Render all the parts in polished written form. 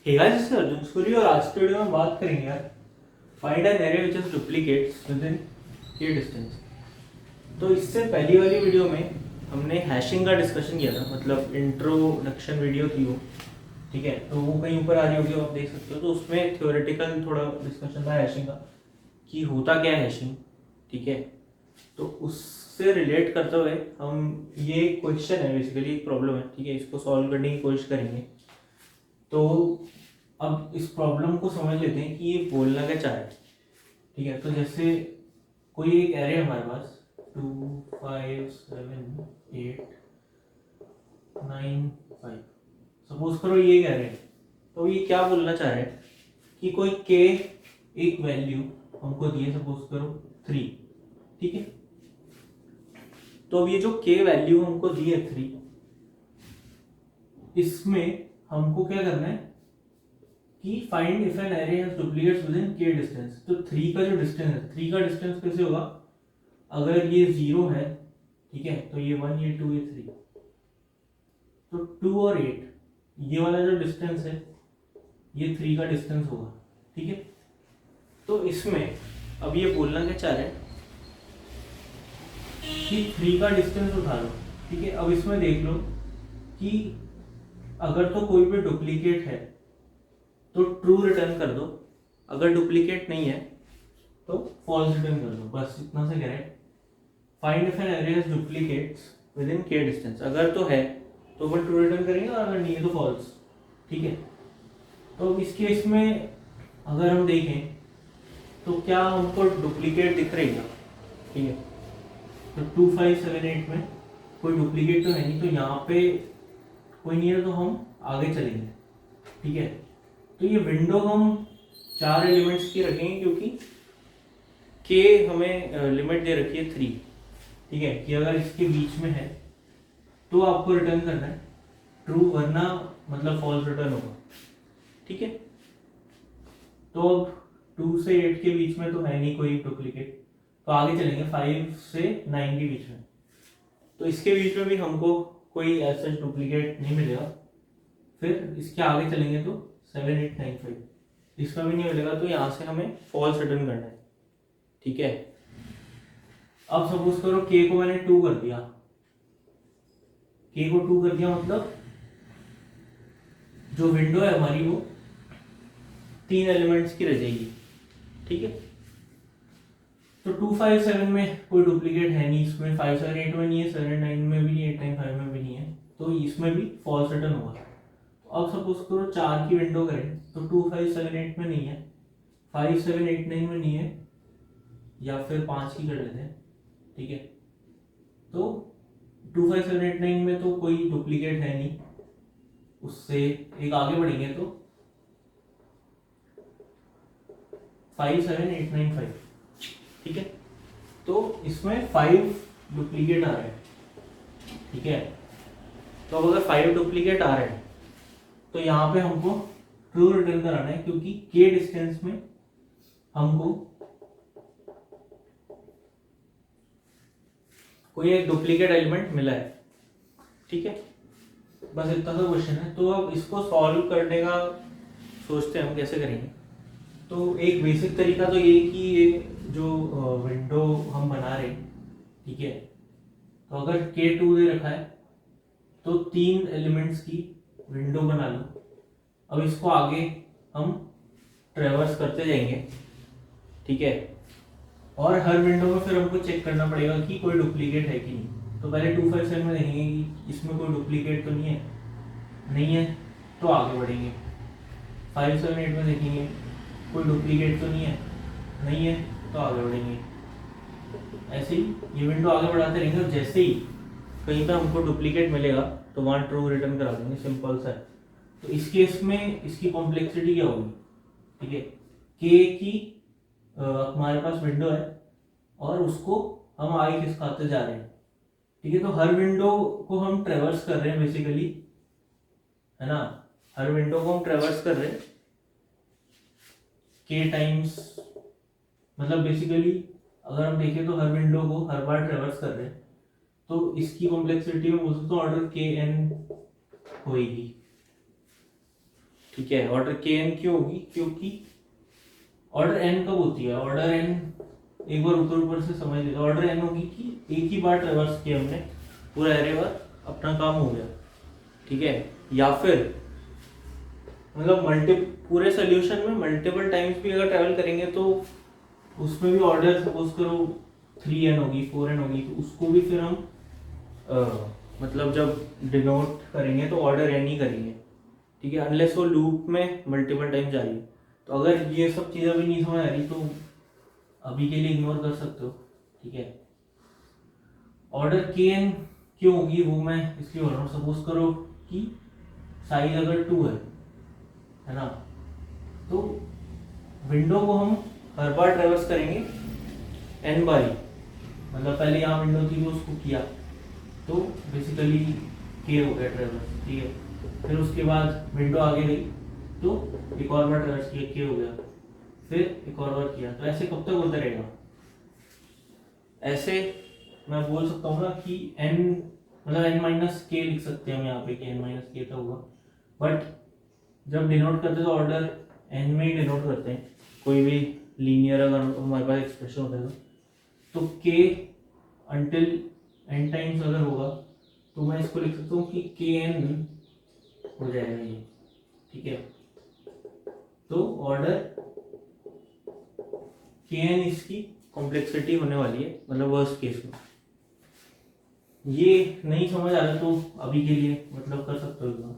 Hey guys, this is Arjun Suri और आज के वीडियो में हम बात करेंगे यार find an array which is duplicates within K distance. तो इससे पहली वाली वीडियो में हमने हैशिंग का डिस्कशन किया था, मतलब इंट्रोडक्शन वीडियो थी वो, ठीक है। तो वो कहीं ऊपर आ रही होगी, आप देख सकते हो। तो उसमें थ्योरेटिकल थोड़ा डिस्कशन था हैशिंग का कि होता क्या है हैशिंग, ठीक है। तो उससे रिलेट करते हुए हम ये क्वेश्चन है, बेसिकली एक प्रॉब्लम है, ठीक है, इसको सॉल्व करने की कोशिश करेंगे। तो अब इस प्रॉब्लम को समझ लेते हैं कि ये बोलना क्या चाह रहा है, ठीक है। तो जैसे कोई एक एरे है हमारे पास 2 5 7 8 9 5, सपोज करो ये एक एरे है। तो ये क्या बोलना चाह रहा है कि कोई के एक वैल्यू हमको दिए, सपोज करो 3, ठीक है। तो अब ये जो के वैल्यू हमको दी है 3, इसमें हमको क्या करना है कि find if an array has duplicates within K distance. तो 3 का जो डिस्टेंस है, 3 का डिस्टेंस कैसे होगा? अगर ये 0 है, ठीक है, तो ये 1 ये 2 ये 3, तो 2 और 8 ये वाला जो डिस्टेंस है ये 3 का डिस्टेंस होगा, ठीक है। तो इसमें अब ये बोलना क्या चाह रहे हैं कि 3 का डिस्टेंस उठा लो, ठीक है। अब इसमें देख लो कि अगर तो कोई भी डुप्लीकेट है तो ट्रू रिटर्न कर दो, अगर डुप्लीकेट नहीं है तो फॉल्स रिटर्न कर दो, बस इतना से कह रहे हैं। Find if an array has duplicates within K distance, अगर तो है तो अपन ट्रू रिटर्न करेंगे और अगर नहीं है तो फॉल्स, ठीक है। तो इस केस में अगर हम देखें तो क्या हमको डुप्लीकेट दिख रही है, ठीक है। तो 2 5 7 8 में कोई डुप्लीकेट तो है नहीं, तो यहाँ पे कोई नहीं है, तो हम आगे चलेंगे, ठीक है। तो ये विंडो हम 4 एलिमेंट्स की रखेंगे क्योंकि के हमें लिमिट दे रखी है 3, ठीक है, कि अगर इसके बीच में है तो आपको रिटर्न करना है ट्रू, वरना मतलब फॉल्स रिटर्न होगा, ठीक है। तो अब 2 से 8 के बीच में तो है नहीं कोई डुप्लीकेट, तो आगे चलेंगे 5 से 9 के बीच में, तो इसके बीच में भी हमको कोई ऐसा डुप्लीकेट नहीं मिलेगा। फिर इसके आगे चलेंगे तो 7 8 9 5, इसमें भी नहीं मिलेगा, तो यहाँ से हमें फॉल्स रिटर्न करना है, ठीक है। अब सपोज करो के को मैंने 2 कर दिया, के को 2 कर दिया, मतलब जो विंडो है हमारी वो 3 एलिमेंट्स की रह जाएगी, ठीक है। तो 2 5 7 में कोई डुप्लीकेट है नहीं, इसमें 5 7 8 में नहीं है, 7 9 में भी नहीं है, 8 9 5 में भी नहीं है, तो इसमें भी फॉल्स रिटर्न होगा। अब सपोज करो 4 की विंडो करें तो 2 5 7 8 में नहीं है, 5 7 8 9 में नहीं है, या फिर 5 की कर लेते हैं, ठीक है। तो 2 5 7 8 9 में तो कोई डुप्लीकेट है नहीं, उससे एक आगे बढ़ेंगे तो 5 7 8 9 5, ठीक है। तो इसमें 5 डुप्लीकेट आ रहे हैं, ठीक है। तो अब अगर 5 डुप्लीकेट आ रहे हैं तो यहाँ पे हमको ट्रू रिटर्न कराना है, क्योंकि के डिस्टेंस में हमको कोई एक डुप्लीकेट एलिमेंट मिला है, ठीक है। बस इतना सा क्वेश्चन है। तो अब इसको सॉल्व करने का सोचते हैं हम कैसे करेंगे। तो एक बेसिक तरीका तो ये कि ये जो विंडो हम बना रहे हैं, ठीक है, तो अगर K2 दे रखा है तो 3 एलिमेंट्स की विंडो बना लो। अब इसको आगे हम ट्रेवर्स करते जाएंगे, ठीक है, और हर विंडो में फिर हमको चेक करना पड़ेगा कि कोई डुप्लीकेट है कि नहीं। तो पहले 2 5 7 में देखेंगे कि इसमें कोई डुप्लीकेट तो नहीं है, तो आगे बढ़ेंगे। 5 7 8 में देखेंगे कोई डुप्लीकेट तो नहीं है, तो आगे बढ़ेंगे। ऐसे ही ये विंडो आगे बढ़ाते रहेंगे, और जैसे ही कहीं पे हमको डुप्लीकेट मिलेगा तो वहाँ ट्रू रिटर्न करा देंगे, सिंपल सा है। तो इस केस में इसकी कॉम्प्लेक्सिटी क्या होगी, ठीक है, के की हमारे पास विंडो है और उसको हम आगे खिसकाते जा रहे हैं, ठीक है। तो हर विंडो को हम ट्रेवर्स कर रहे हैं बेसिकली, है ना, हर विंडो को हम ट्रेवर्स कर रहे हैं के टाइम्स, मतलब बेसिकली अगर हम देखें तो हर विंडो को हर बार ट्रेवर्स कर रहे हैं, तो इसकी कॉम्प्लेक्सिटी में बोल सकते हो ऑर्डर के एन होगी, ठीक है। ऑर्डर के एन क्यों होगी, क्योंकि ऑर्डर एन कब होती है, ऑर्डर एन एक बार ऊपर ऊपर से समझ लेते, ऑर्डर एन होगी कि एक ही बार ट्रेवर्स किया हमने पूरा एरे बार, अपना काम हो गया, ठीक है। या फिर मतलब पूरे सोल्यूशन में मल्टीपल टाइम्स भी अगर ट्रैवल करेंगे तो उसमें भी ऑर्डर सपोज करो 3n होगी 4n होगी, तो उसको भी फिर हम मतलब जब डिनोट करेंगे तो ऑर्डर एन ही करेंगे, ठीक है, अनलेस वो लूप में मल्टीपल टाइम जा रही है। तो अगर ये सब चीज़ें भी नहीं समझ आ रही तो अभी के लिए इग्नोर कर सकते हो, ठीक है। ऑर्डर के एन क्यों होगी वो मैं इसलिए बोल रहा हूँ, सपोज करो कि साइज अगर 2 है ना, तो विंडो को हम हर बार ट्रेवर्स करेंगे n बारी, मतलब पहले यहाँ विंडो थी तो उसको किया तो बेसिकली k हो गया ट्रेवर्स, ठीक है। फिर उसके बाद विंडो आगे गई तो एक और बार ट्रेवर्स किया, k हो गया, फिर एक और बार किया, तो ऐसे कब तक होता रहेगा। ऐसे मैं बोल सकता हूँ ना कि n मतलब n माइनस के लिख सकते हैं हम यहाँ पे कि n माइनस के तो होगा, बट जब डिनोट करते हैं तो ऑर्डर n में ही डिनोट करते हैं, कोई भी लीनियर अगर हमारे पास एक्सप्रेशन होता है तो k अंटिल n टाइम्स अगर होगा तो मैं इसको लिख सकता हूँ कि kn हो जाएगा ये, ठीक है। तो ऑर्डर kn इसकी कॉम्प्लेक्सिटी होने वाली है, मतलब वर्स्ट केस में। ये नहीं समझ आ रहा तो अभी के लिए मतलब कर सकते हो इतना।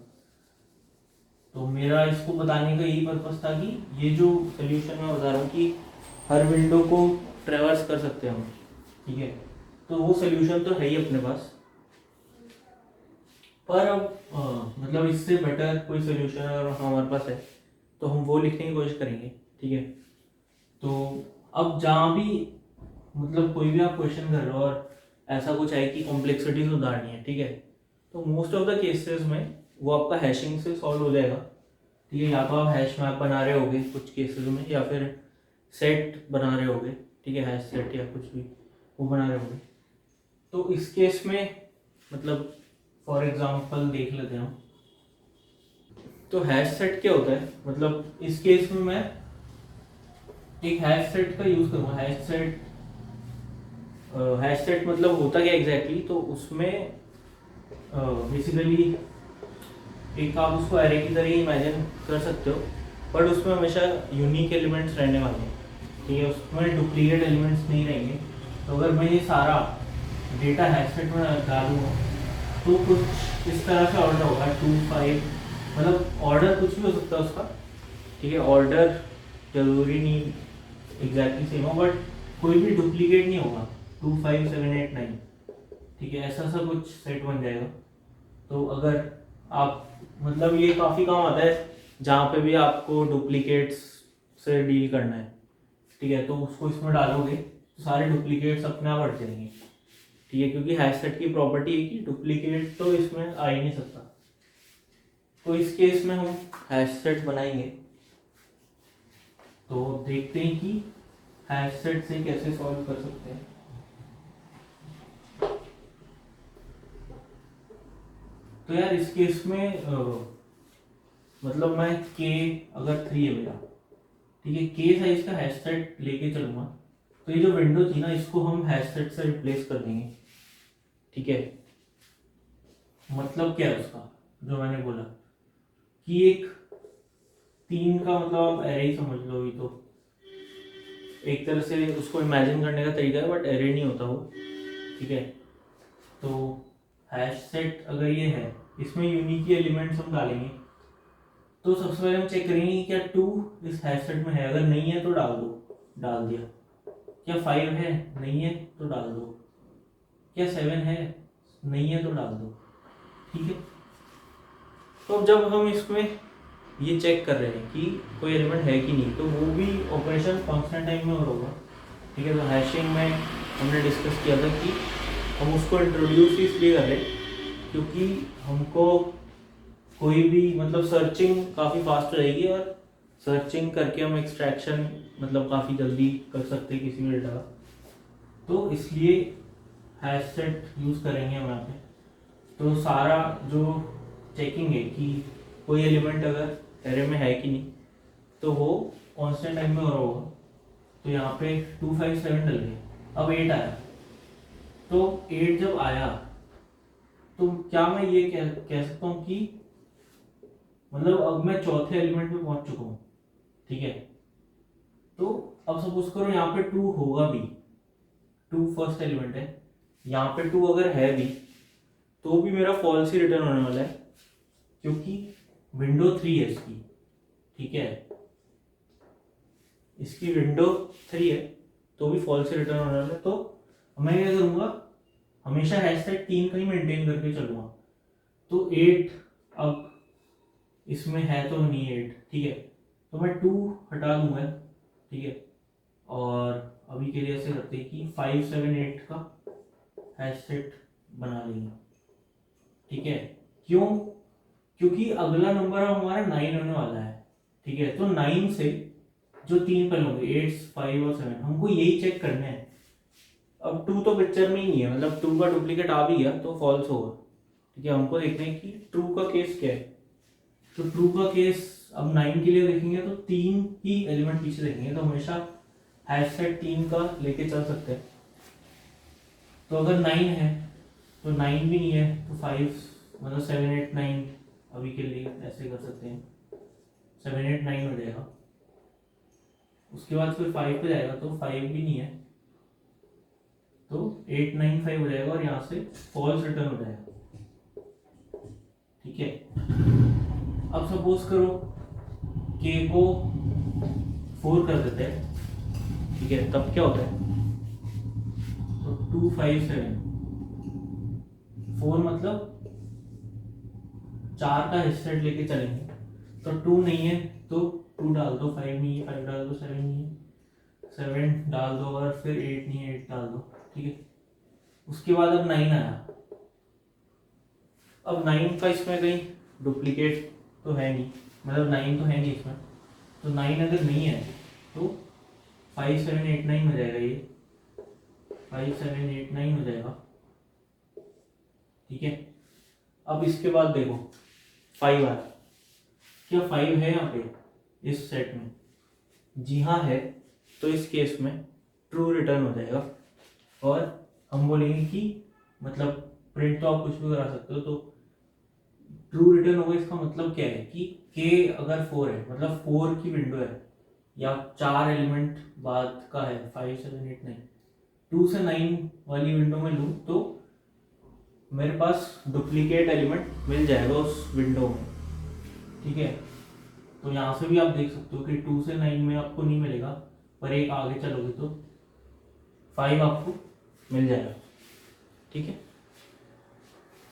तो मेरा इसको बताने का यही पर्पस था कि ये जो सोल्यूशन मैं बता रहा हूँ कि हर विंडो को ट्रेवर्स कर सकते हैं हम, ठीक है, तो वो सोल्यूशन तो है ही अपने पास, पर अब मतलब इससे बेटर कोई सोल्यूशन अगर हमारे पास है तो हम वो लिखने की कोशिश करेंगे, ठीक है। तो अब जहाँ भी मतलब कोई भी आप क्वेश्चन कर रहे हो और ऐसा कुछ है कि कॉम्प्लेक्सिटी सुधारनी है, ठीक है, तो मोस्ट ऑफ द केसेस में वो आपका हैशिंग से सॉल्व हो जाएगा, ठीक है। या तो आप हैश मैप बना रहे होगे कुछ केसेस में, या फिर सेट बना रहे होगे, ठीक है, हैश सेट या कुछ भी वो बना रहे होगे। तो इस केस में मतलब फॉर एग्जांपल देख लेते हैं हम, तो हैश सेट क्या होता है, मतलब इस केस में मैं एक हैश सेट का यूज करूँगा। हैश सेट मतलब होता क्या एग्जैक्टली, तो उसमें बेसिकली एक आप उसको एरे की तरह इमेजिन कर सकते हो, बट उसमें हमेशा यूनिक एलिमेंट्स रहने वाले हैं, ठीक है, उसमें डुप्लीकेट एलिमेंट्स नहीं रहेंगे। तो अगर मैं ये सारा डेटा हैश सेट में डालूंगा तो कुछ इस तरह से ऑर्डर होगा 2 5, मतलब ऑर्डर कुछ भी हो सकता है उसका, ठीक है, ऑर्डर जरूरी नहीं एग्जैक्टली सेम हो, बट कोई भी डुप्लीकेट नहीं होगा 2 5 7 8 9, ठीक है, ऐसा सा कुछ सेट बन जाएगा। तो अगर आप मतलब ये काफ़ी काम आता है जहाँ पे भी आपको डुप्लीकेट्स से डील करना है, ठीक है, तो उसको इसमें डालोगे तो सारे डुप्लीकेट्स अपने आप हट जाएंगे, ठीक है, क्योंकि हैश सेट की प्रॉपर्टी है कि डुप्लीकेट तो इसमें आ ही नहीं सकता। तो इस केस में हम हैश सेट बनाएंगे, तो देखते हैं कि हैश सेट से कैसे सॉल्व कर सकते हैं। तो यार इस केस में मतलब मैं k अगर 3 है मेरा, ठीक है, k साइज का हैश सेट लेके चलूंगा, तो ये जो विंडो थी ना इसको हम हैश सेट से रिप्लेस कर देंगे, ठीक है। मतलब क्या है उसका, जो मैंने बोला कि एक 3 का मतलब आप एरे ही समझ लो, तो एक तरह से उसको इमेजिन करने का तरीका है, बट एरे नहीं होता वो, ठीक है। तो हैश सेट अगर ये है, इसमें यूनिक एलिमेंट्स हम डालेंगे, तो सबसे पहले हम चेक करेंगे कि क्या 2 इस हैश सेट में है, अगर नहीं है तो डाल दो, डाल दिया, क्या 5 है, नहीं है तो डाल दो, क्या 7 है, नहीं है तो डाल दो, ठीक है। तो अब जब हम इसमें ये चेक कर रहे हैं कि कोई एलिमेंट है कि नहीं, तो वो भी ऑपरेशन कांस्टेंट टाइम में होगा, ठीक है। तो हैशिंग में हमने डिस्कस किया था कि हम उसको इंट्रोड्यूस इसलिए कर रहे हैं क्योंकि हमको कोई भी मतलब सर्चिंग काफ़ी फास्ट हो जाएगी, और सर्चिंग करके हम एक्सट्रैक्शन मतलब काफ़ी जल्दी कर सकते हैं किसी भी डेटा का, तो इसलिए हैश सेट यूज़ करेंगे हम यहाँ पे। तो सारा जो चेकिंग है कि कोई एलिमेंट अगर एरे में है कि नहीं, तो वो कांस्टेंट टाइम में हो रहा होगा। तो यहाँ पे 257 डल गया, अब 8 आया। तो 8 जब आया तो क्या मैं ये कह सकता हूँ कि मतलब अब मैं चौथे एलिमेंट में पहुंच चुका हूँ, ठीक है। तो अब सपोज करो यहाँ पे 2 होगा भी, 2 फर्स्ट एलिमेंट है, यहाँ पे 2 अगर है भी तो भी मेरा फॉल्स ही रिटर्न होने वाला है, क्योंकि विंडो 3 है इसकी, ठीक है, इसकी विंडो 3 है तो भी फॉल्स ही रिटर्न होने वाला है। तो मैं क्या करूँगा, हमेशा हैशटैग 3 का ही मेंटेन करके चलूँगा। तो 8 अब इसमें है तो नहीं 8, ठीक है, तो मैं 2 हटा दूंगा, ठीक है। और अभी के लिए ऐसे करते हैं कि 5 7 8 का हैशटैग बना लेंगे, ठीक है। क्यों? क्योंकि अगला नंबर हमारा 9 होने वाला है, ठीक है। तो 9 से जो 3 पहले होंगे 8 5 और 7, हमको यही चेक करना है। अब 2 तो पिक्चर में ही नहीं है, मतलब 2 का डुप्लीकेट आ भी गया तो फॉल्स होगा, ठीक है। हमको देखना है कि ट्रू का केस क्या है। तो ट्रू का केस अब 9 के लिए देखेंगे तो 3 ही एलिमेंट पीछे देखेंगे, तो हमेशा हैशटैग 3 का लेके चल सकते हैं। तो अगर 9 है तो 9 भी नहीं है तो 5, मतलब 7 8 9 अभी के लिए ऐसे कर सकते हैं, 7 8 9 हो जाएगा। उसके बाद फिर 5 पे जाएगा तो 5 भी नहीं है तो 8 9 5 हो जाएगा, और यहाँ से फॉल्स रिटर्न हो जाएगा, ठीक है। अब सपोज करो k को 4 कर देते हैं, ठीक है, तब क्या होता है, तो 2 5 7 4 मतलब 4 का हिस्सेट लेके चलेंगे। तो 2 नहीं है तो 2 डाल दो, 5 नहीं है 5 डाल दो, 7 नहीं है 7 डाल दो, और फिर 8 नहीं है 8 डाल दो, ठीक है। उसके बाद अब 9 आया। अब 9 का इसमें कहीं डुप्लीकेट तो है नहीं, मतलब 9 तो है नहीं इसमें, तो 9 अगर नहीं है तो 5 7 8 9 हो जाएगा, ये 5 7 8 9 हो जाएगा, ठीक है। अब इसके बाद देखो 5 आया, क्या 5 है यहाँ पे इस सेट में? जी हाँ है, तो इस केस में ट्रू रिटर्न हो जाएगा। और हम बोलेंगे कि मतलब प्रिंट तो आप कुछ भी करा सकते हो, तो ट्रू रिटर्न होगा। इसका मतलब क्या है कि k अगर 4 है, मतलब 4 की विंडो है या 4 एलिमेंट बाद का है, 5 7 8 9, 2 से 9 वाली विंडो में लूँ तो मेरे पास डुप्लीकेट एलिमेंट मिल जाएगा उस विंडो में, ठीक है। तो यहाँ से भी आप देख सकते हो कि 2 से 9 में आपको नहीं मिलेगा, पर एक आगे चलोगे तो 5 आपको मिल जाएगा, ठीक है।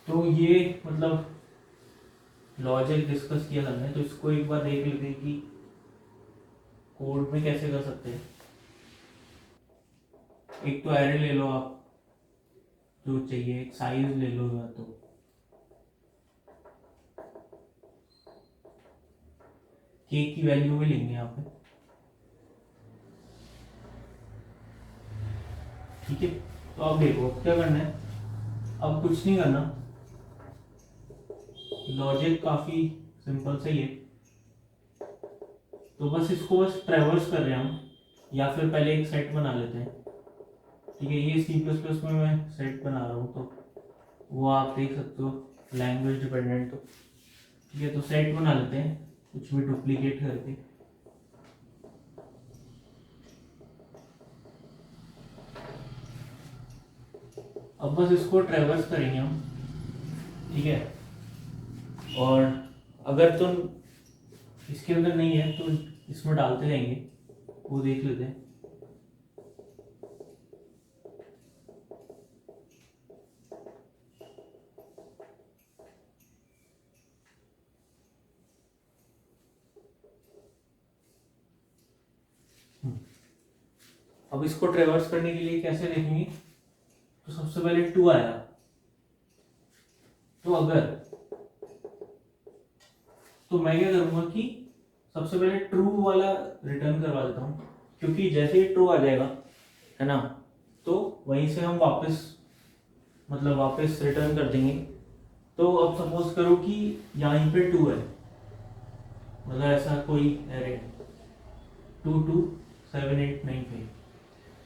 तो ये मतलब लॉजिक डिस्कस किया हमने, तो इसको एक बार देख लेते हैं कि कोड में कैसे कर सकते हैं। एक तो एरे ले लो आप जो चाहिए, एक साइज ले लो, या तो k की वैल्यू भी लेंगे यहाँ पे, ठीक है। तो अब देखो क्या करना है, अब कुछ नहीं करना, लॉजिक काफी सिंपल सही है। तो बस इसको बस ट्रैवर्स कर रहे हैं हम, या फिर पहले एक सेट बना लेते हैं, ठीक है। ये C++ में मैं सेट बना रहा हूँ, तो वो आप देख सकते हो लैंग्वेज डिपेंडेंट, तो ठीक है। तो सेट बना लेते हैं कुछ भी डुप्लीकेट करके, अब बस इसको ट्रैवर्स करेंगे हम, ठीक है। और अगर तुम इसके अंदर नहीं है तो इसमें डालते जाएंगे, वो देख लेते हैं। अब इसको ट्रेवर्स करने के लिए कैसे देखेंगे, तो सबसे पहले 2 आया, तो अगर, तो मैं क्या करूंगा कि सबसे पहले ट्रू वाला रिटर्न करवा देता हूँ, क्योंकि जैसे ही ट्रू आ जाएगा है ना, तो वहीं से हम वापस मतलब वापस रिटर्न कर देंगे। तो अब सपोज करो कि यहाँ पे 2 है, मतलब ऐसा कोई एरे 227895,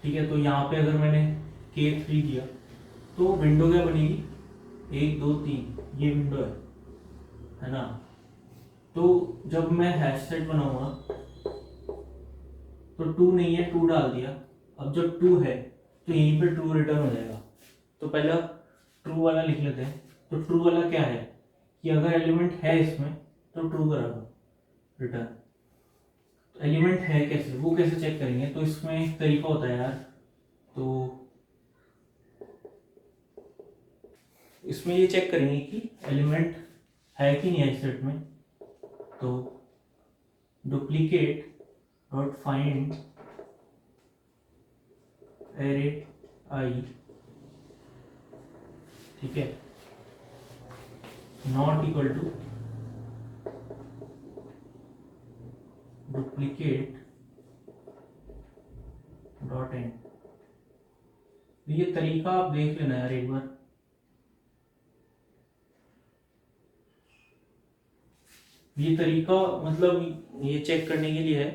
ठीक है। तो यहाँ पे अगर मैंने K3 दिया तो विंडो क्या बनेगी, 1 2 3, ये विंडो है ना। तो जब मैं हैश सेट बनाऊंगा तो 2 नहीं है, 2 डाल दिया। अब जब 2 है तो यहीं पे ट्रू रिटर्न हो जाएगा। तो पहला ट्रू वाला लिख लेते हैं। तो ट्रू वाला क्या है कि अगर एलिमेंट है इसमें तो ट्रू करेगा रिटर्न। तो एलिमेंट है कैसे, वो कैसे चेक करेंगे, तो इसमें एक तरीका होता है यार। तो इसमें ये चेक करेंगे कि एलिमेंट है कि नहीं है इस सेट में। तो duplicate dot find array i, ठीक है, not equal to duplicate dot end. ये तरीका आप देख लेना यार एक बार। ये तरीका मतलब ये चेक करने के लिए है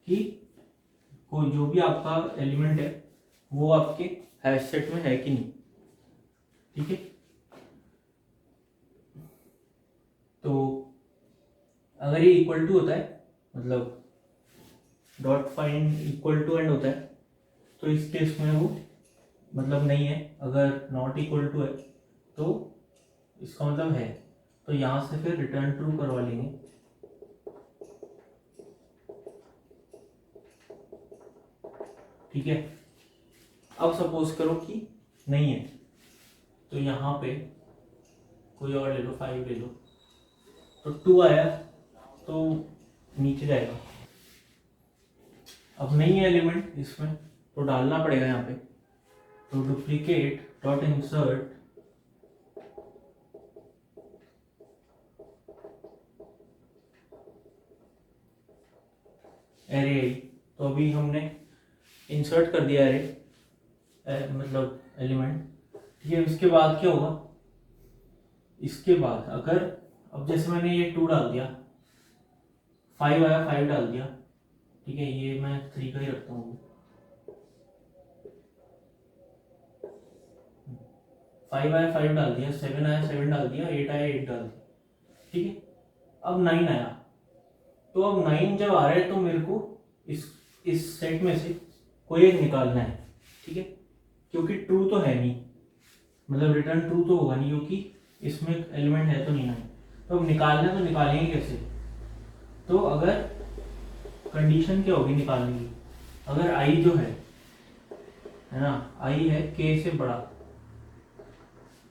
कि कोई जो भी आपका एलिमेंट है वो आपके हैश सेट में है कि नहीं, ठीक है। तो अगर ये इक्वल टू होता है, मतलब dot find equal to end होता है, तो इस केस में वो मतलब नहीं है। अगर नॉट इक्वल टू है तो इसका मतलब है। तो यहां से फिर रिटर्न ट्रू करवा लेंगे। ठीक है। अब सपोज करो कि नहीं है, तो यहाँ पे कोई और ले लो, 5 ले लो, तो 2 आया तो नीचे जाएगा। अब नहीं है एलिमेंट इसमें तो डालना पड़ेगा यहाँ पे। तो डुप्लीकेट डॉट इंसर्ट एरे। तो अभी हमने इंसर्ट कर दिया एरे, मतलब एलिमेंट, ठीक है। इसके बाद क्या होगा, इसके बाद अगर अब जैसे मैंने ये 2 डाल दिया, 5 आया, 5 डाल दिया, ठीक है। ये मैं 3 का ही रखता हूँ। 5 आया, 5 डाल दिया, 7 आया, 7 डाल दिया, 8 आया, 8 डाल दिया, ठीक है। अब 9 आया, तो अब 9 जब आ रहा है तो मेरे को इस सेट में से कोई एक निकालना है, ठीक है। क्योंकि ट्रू तो है नहीं, मतलब रिटर्न ट्रू तो होगा नहीं, क्योंकि इसमें एलिमेंट है तो नहीं है। तो अब निकालना, तो निकालेंगे कैसे। तो अगर कंडीशन क्या होगी निकालने की, अगर आई जो है ना, आई है के से बड़ा,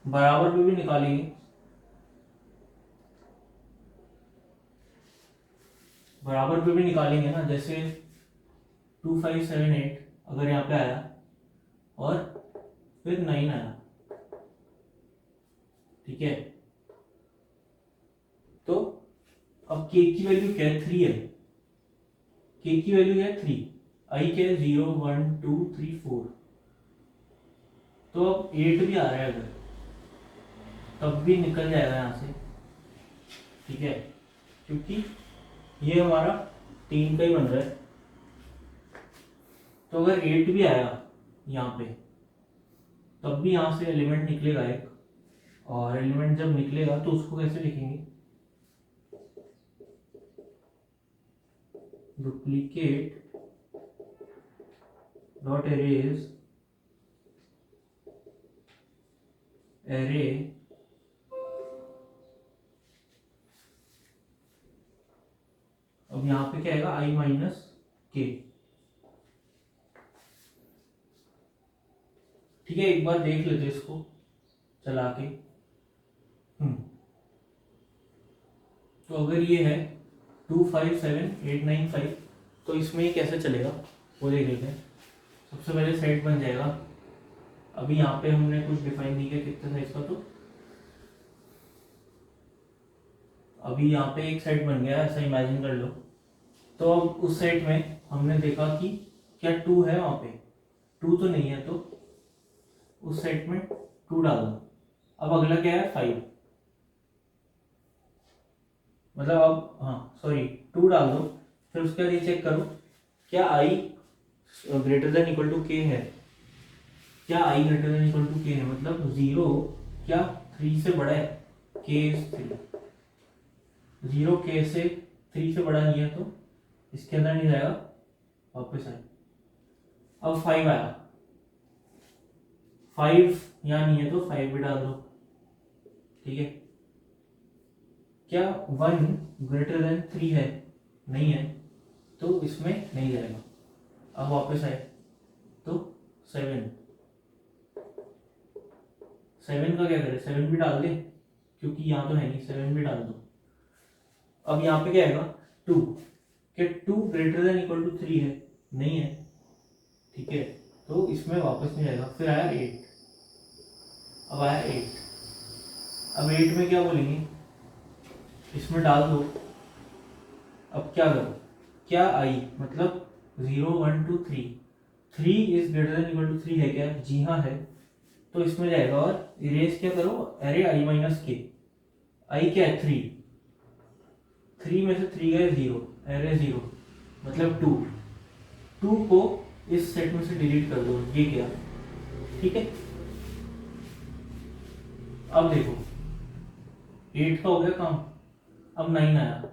बराबर पे भी निकालेंगे, बराबर पे भी निकालेंगे ना। जैसे 2578 अगर यहाँ पे आया और फिर 9 आया, ठीक है। तो अब के की वैल्यू क्या है, 3 है। के की वैल्यू है 3, आई क्या है 0 1 2 3 4। तो अब 8 भी आ रहा है अगर, तब भी निकल जाएगा यहाँ से, ठीक है। क्योंकि ये हमारा 3 का ही बन रहा है। तो अगर 8 भी आया यहाँ पे, तब भी यहाँ से एलिमेंट निकलेगा एक। और एलिमेंट जब निकलेगा तो उसको कैसे लिखेंगे, डुप्लीकेट डॉट एरेज एरे अब यहाँ पे क्या आएगा, आई माइनस के, ठीक है। एक बार देख लेते इसको चला के। तो अगर ये है 257895, तो इसमें ये कैसे चलेगा वो देख लेते हैं। सबसे पहले सेट बन जाएगा। अभी यहाँ पे हमने कुछ डिफाइन नहीं किया कितने साइज का, तो अभी यहाँ पे एक सेट बन गया, ऐसा इमेजिन कर लो। तो अब उस सेट में हमने देखा कि क्या 2 है वहाँ पे, 2 तो नहीं है, तो उस सेट में 2 डाल दो। अब अगला क्या है 5, मतलब अब सॉरी 2 डाल दो, फिर उसके बाद ये चेक करो क्या आई ग्रेटर देन इक्वल टू के है, क्या आई ग्रेटर देन इक्वल टू के है, मतलब 0 क्या 3 से बड़ा है, के इज 3, 0 के से 3 से बड़ा नहीं है तो इसके अंदर नहीं जाएगा, वापस आए। अब 5 आया, 5 यहाँ नहीं है तो 5 भी डाल दो, ठीक है। क्या 1 ग्रेटर देन 3 है, नहीं है तो इसमें नहीं जाएगा। अब वापस आए तो 7 का क्या करें, 7 भी डाल दे क्योंकि यहाँ तो है नहीं, 7 भी डाल दो। अब यहाँ पे क्या आएगा 2, क्या 2 ग्रेटर देन इक्वल टू 3 है, नहीं है, ठीक है, तो इसमें वापस नहीं जाएगा। फिर आया 8, अब आया 8, अब 8 में क्या बोलेंगे, इसमें डाल दो। अब क्या करो, क्या आई मतलब 0 1 2 3, 3 is greater than equal to 3 है क्या, जी हाँ है, तो इसमें जाएगा। और इरेज क्या करो, अरे आई माइनस के, आई क्या है 3, 3 में से 3 गए 0, अरे 0 मतलब 2 को इस सेट में से डिलीट कर दो, ये क्या, ठीक है। अब देखो 8 का हो गया काम, अब 9 आया,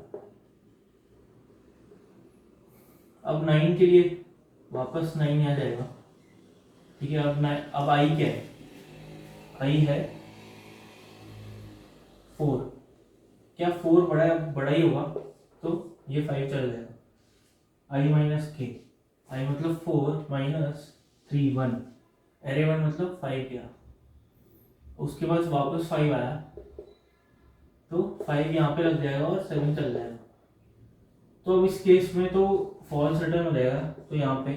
अब 9 के लिए वापस 9 आ जाएगा, ठीक है। अब आई क्या है, आई है 4, क्या 4 बड़ा ही होगा तो ये 5 चल जाएगा, आई माइनस के, आई मतलब 4 माइनस 3 1, अरे 1 मतलब 5 गया, उसके बाद वापस 5 आया तो 5 यहाँ पे लग जाएगा और 7 चल जाएगा। तो अब इस केस में तो फॉल्स रिटर्न हो जाएगा, तो यहाँ पे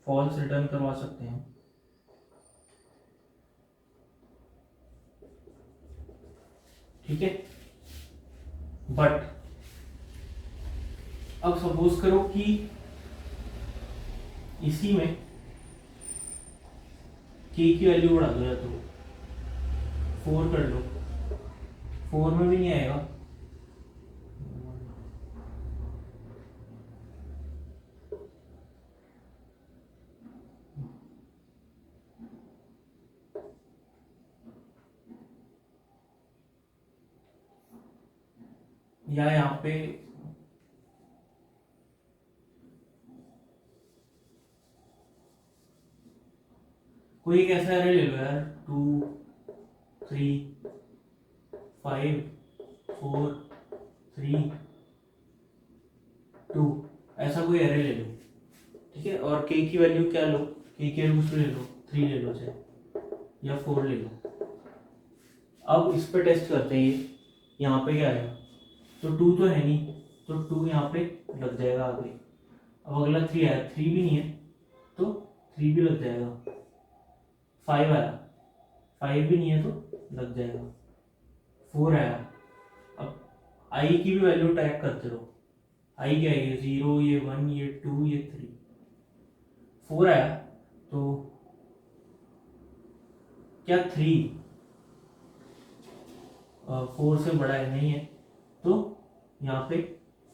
फॉल्स रिटर्न करवा सकते हैं, ठीक है। बट अब सपोज करो कि इसी में के की वैल्यू बढ़ा दो, या तो 4 कर लो, 4 में भी नहीं आएगा, या यहाँ पे कोई एक ऐसा एरे ले लो यार, 2 3 5 4 3 2, ऐसा कोई एरे ले लो, ठीक है। और के की वैल्यू क्या लो, के की वैल्यू ले लो 3 ले लो चाहे, या 4 ले लो। अब इस पे टेस्ट करते हैं, ये यहाँ पे क्या आएगा, तो 2 तो है नहीं तो 2 यहाँ पे लग जाएगा आगे। अब अगला 3 आया, 3 भी नहीं है तो 3 भी लग जाएगा। 5 आया, 5 भी नहीं है तो लग जाएगा। 4 आया, अब आई की भी वैल्यू ट्रैक करते रहो, आई क्या है, 0 ये 1 ये 2 ये 3, 4 आया तो क्या 3 4 से बड़ा है, नहीं है तो यहाँ पे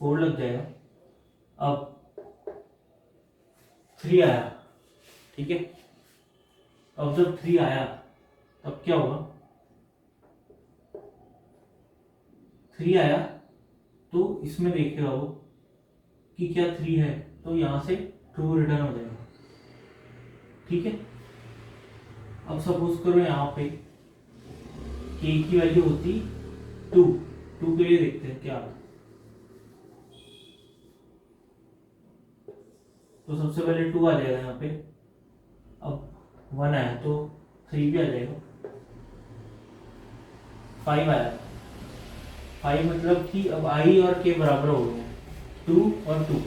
4 लग जाएगा। अब 3 आया, ठीक है। अब जब 3 आया तब क्या होगा, 3 आया तो इसमें देखेगा वो कि क्या 3 है, तो यहाँ से ट्रू रिटर्न हो जाएगा, ठीक है। अब सपोज करो यहाँ पे के की वैल्यू होती 2, के लिए देखते हैं क्या, तो सबसे पहले 2 आ जाएगा यहाँ पे। अब 1 आया तो 3 भी आ जाएगा। 5 आया, 5 मतलब कि अब आई और के बराबर हो गए, 2 और 2,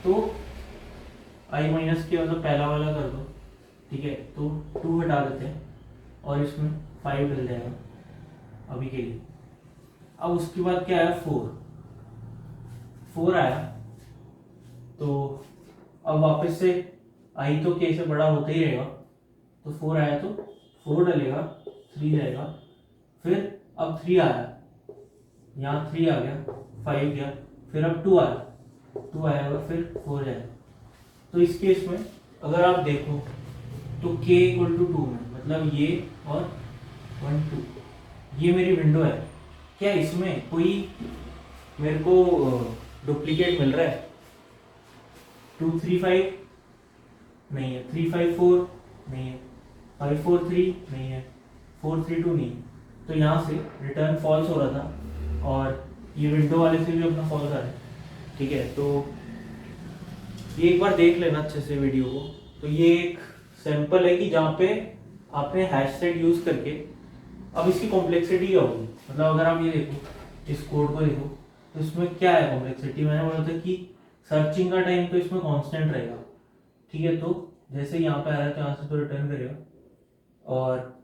तो आई माइनस के मतलब पहला वाला कर दो, ठीक है। तो 2 हटा देते हैं और इसमें 5 डल जाएगा अभी के लिए। अब उसके बाद क्या आया, 4 आया तो अब वापस से आई तो के से बड़ा होता ही रहेगा, तो 4 आया तो 4 डलेगा, 3 जाएगा, फिर अब 3 आया, यहाँ 3 आ गया, 5 गया, फिर अब 2 आया, 2 आएगा, फिर 4 जाएगा। तो इस केस में अगर आप देखो तो k इक्वल टू 2 में, मतलब ये और 1 2, ये मेरी विंडो है। क्या इसमें कोई मेरे को डुप्लीकेट मिल रहा है? 2 3 5 नहीं है, 3 5 4 नहीं है, 5 4 3 नहीं है, 4 3 2 नहीं है। तो यहाँ से रिटर्न फॉल्स हो रहा था और ये विंडो वाले से भी अपना फॉल्स आ रहा है। ठीक है, तो ये एक बार देख लेना अच्छे से वीडियो को। तो ये एक सैंपल है कि जहाँ पे आपने हैश सेट यूज करके, अब इसकी कॉम्प्लेक्सिटी क्या होगी, मतलब अगर आप ये देखो, इस कोड को देखो, तो इसमें क्या है कॉम्प्लेक्सिटी। मैंने बोला था कि सर्चिंग का टाइम तो इसमें कांस्टेंट रहेगा। ठीक है, तो जैसे यहाँ पे आ रहा है तो यहाँ से तो रिटर्न करेगा, और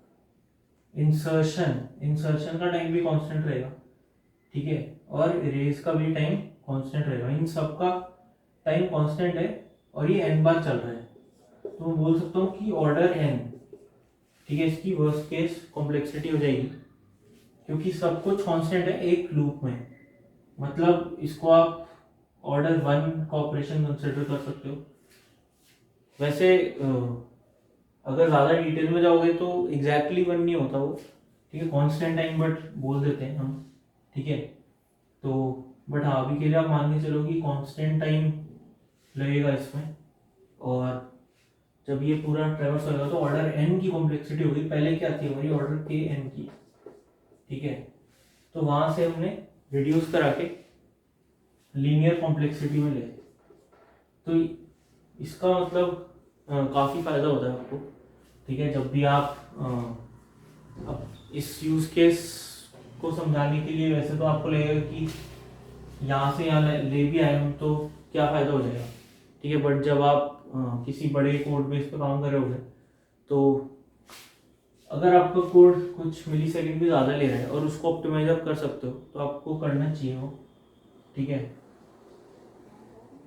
इंसर्शन का टाइम भी कांस्टेंट रहेगा। ठीक है, और इरेज का भी टाइम कांस्टेंट रहेगा। इन सब का टाइम कांस्टेंट है और ये n बार चल रहा है, तो मैं बोल सकता हूँ कि ऑर्डर n। ठीक है, इसकी वर्स्ट केस कॉम्प्लेक्सिटी हो जाएगी, क्योंकि सब कुछ कांस्टेंट है एक लूप में। मतलब इसको आप ऑर्डर 1 का ऑपरेशन कंसिडर कर सकते हो। वैसे अगर ज़्यादा डिटेल में जाओगे तो एग्जैक्टली 1 नहीं होता वो। ठीक है, कांस्टेंट टाइम बट बोल देते हैं हम। ठीक है, तो बट हाँ, अभी के लिए आप मान के चलो कि कांस्टेंट टाइम लगेगा इसमें, और जब ये पूरा ट्रेवर्स होगा तो ऑर्डर n की कॉम्प्लेक्सिटी होगी। पहले क्या थी हमारी, ऑर्डर k n की। ठीक है, तो वहां से हमने रिड्यूस करा के लीनियर कॉम्प्लेक्सिटी में ले, तो इसका मतलब काफ़ी फायदा होता है आपको। ठीक है, जब भी आप अब इस यूज केस को समझाने के लिए, वैसे तो आपको लगेगा कि यहाँ से यहाँ ले भी आए हम तो क्या फ़ायदा हो जाएगा। ठीक है, बट जब आप किसी बड़े कोड बेस पे काम कर रहे होगे, तो अगर आपका कोड कुछ मिली सेकेंड भी ज़्यादा ले रहा है और उसको ऑप्टिमाइज आप कर सकते हो, तो आपको करना चाहिए वो। ठीक है,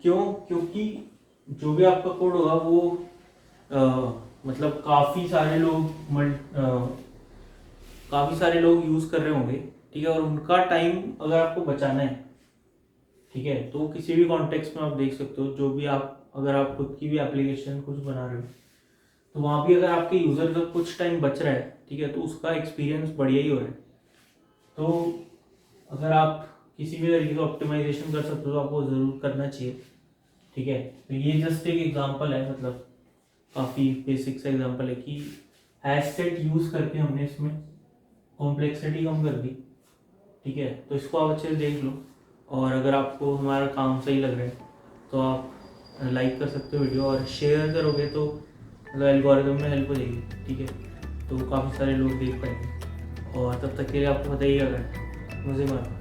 क्यों? क्योंकि जो भी आपका कोड होगा वो मतलब काफ़ी सारे लोग यूज़ कर रहे होंगे। ठीक है, और उनका टाइम अगर आपको बचाना है, ठीक है, तो किसी भी कॉन्टेक्स्ट में आप देख सकते हो, जो भी आप, अगर आप खुद की भी एप्लीकेशन कुछ बना रहे हो, तो वहाँ भी अगर आपके यूज़र का कुछ टाइम बच रहा है, ठीक है, तो उसका एक्सपीरियंस बढ़िया ही हो रहा है। तो अगर आप किसी भी तरीके का ऑप्टिमाइजेशन कर सकते हो तो आपको ज़रूर करना चाहिए। ठीक है, तो ये जस्ट एक एग्जांपल है, मतलब काफ़ी बेसिक सा एग्जांपल है कि हैश सेट यूज़ करके हमने इसमें कॉम्प्लेक्सिटी कम कर दी। ठीक है, तो इसको आप अच्छे से देख लो, और अगर आपको हमारा काम सही लग रहा है तो आप लाइक कर सकते हो वीडियो, और शेयर करोगे तो मतलब एल्गोरिदम में हेल्प हो जाएगी। ठीक है, तो काफ़ी सारे लोग देख पाएंगे, और तब तक के लिए आपको पता ही अगर मज़े मारो।